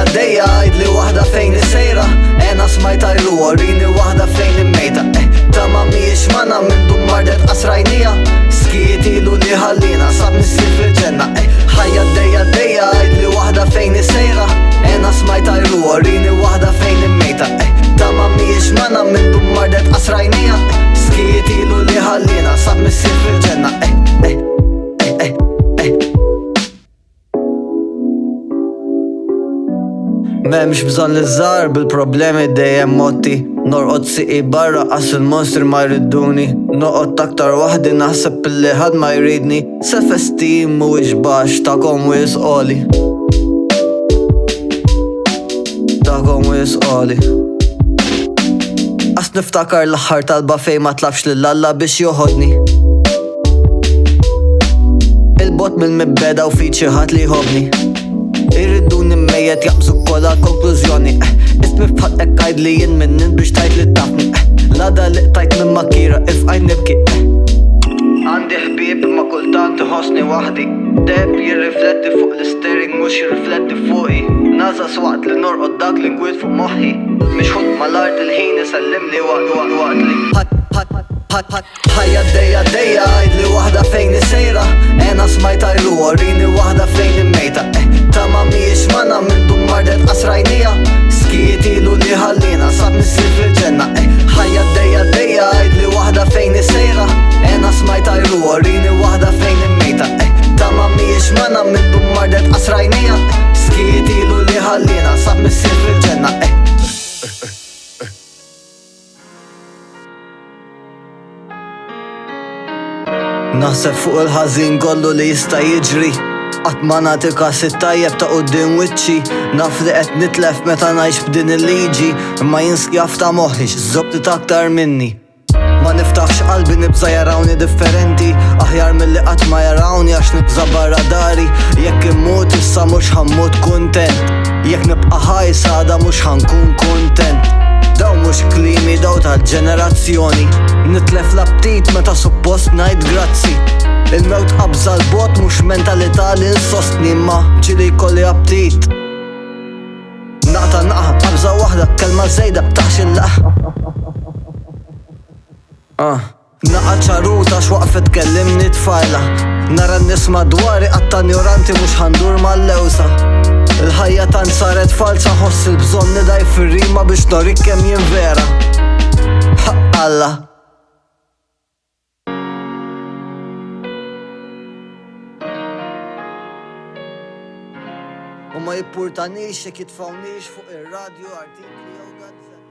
Għaddejja għidli wahda fejn sejra, ena smajta jru orini wahda fejn immejta. Ta' ma miex mana minn dum mardet qasrajnija, skiet ilu li ħallina sab nissir fil-ġenna. Ħajja għaddejja għidli wahda fejn sejra, ena smajta jru orini wahda fejn immejta. Ta' ma miex mana minn dum mardet qasrajnija, skiet ilu li ħallina sab nissir fil-ġenna. Memx bżon li żar bil-problemi dejjem motti, norqod siqi barra qas il-monstri ma jridduni, noqgħod aktar waħdi naħseb illi ħadd ma jridni, self-esteem mhuwiex baxx tagħkom wis qoli. Tagħkom wis qoli. Qas niftakar l-aħħar talba fejn ma tlabx lil Alla biex joħodni. Il-bot mill-mibeda u fiċi ħadd li jħobbni. Irriduni mmejjed jaqbżu kolla konklużjoni. Ismi fħat għajd li jien minnin biex tajt li tafni. Lada li tajt minn makira ifqaj nibki. Għandi ħbib ma kultant iħossni wahdi, deb jirrifletti fuq l-steering mux jirrifletti fuqi. Naza swaqt li norqod dak li ngwid fuq moħħi, mixħut mal-art il-ħin isellim li waqt li ħajja għaddejja għidli wahda fejn sejra, ena smajta jru orini wahda fejn immejta. Ta' ma miex mana minn dum mardet qasrajnija, skiet ilu li ħallina sab nissir fil-ġenna. Ħajja għaddejja għidli wahda fejn sejra, ena smajta jru orini wahda fejn immejta. Ta' ma miex mana minn dum mardet qasrajnija, skiet ilu li ħallina sab nissir fil-ġenna. Naħseb fuq il-ħażin kollu li jista' jiġri, qatt ma nagħti każ it-tajjeb ta' quddiem wiċċi. Naf li qed nitlef meta ngħix b'din il-liġi, imma jinskjaf ta' moħħi x'żobtit aktar minni. Ma niftaħx qalbi nibża jarawni differenti, aħjar milli qatt ma jarawni għax nibża barra dari. Jekk immut issa mhux ħammut kuntent, jekk nibqa' ħaj sada mhux ħankun kuntent. Daw mhux klimi daw tal-ġenerazzjoni, nitlef l-aptit meta suppost ngħid grazzi. Il-mewt qabża l-bot mhux mentalità li nsostni ma ġili jkolli aptit. Naqta qabża waħda kelma żejda taħx il-laħ. Naqa ċaruta x'waqfet kellimni tfajla, nara n-nies madwari qatt ignoranti mhux ħandur mal-lewsa. Il-ħajja tant saret falsa, ħoss il-bżonn nidaj fir-rima biex norik kemm jien vera. Ħaq Alla. U ma jippurtanix jekk jitfawnix fuq ir-radju artikli jew gazzetta.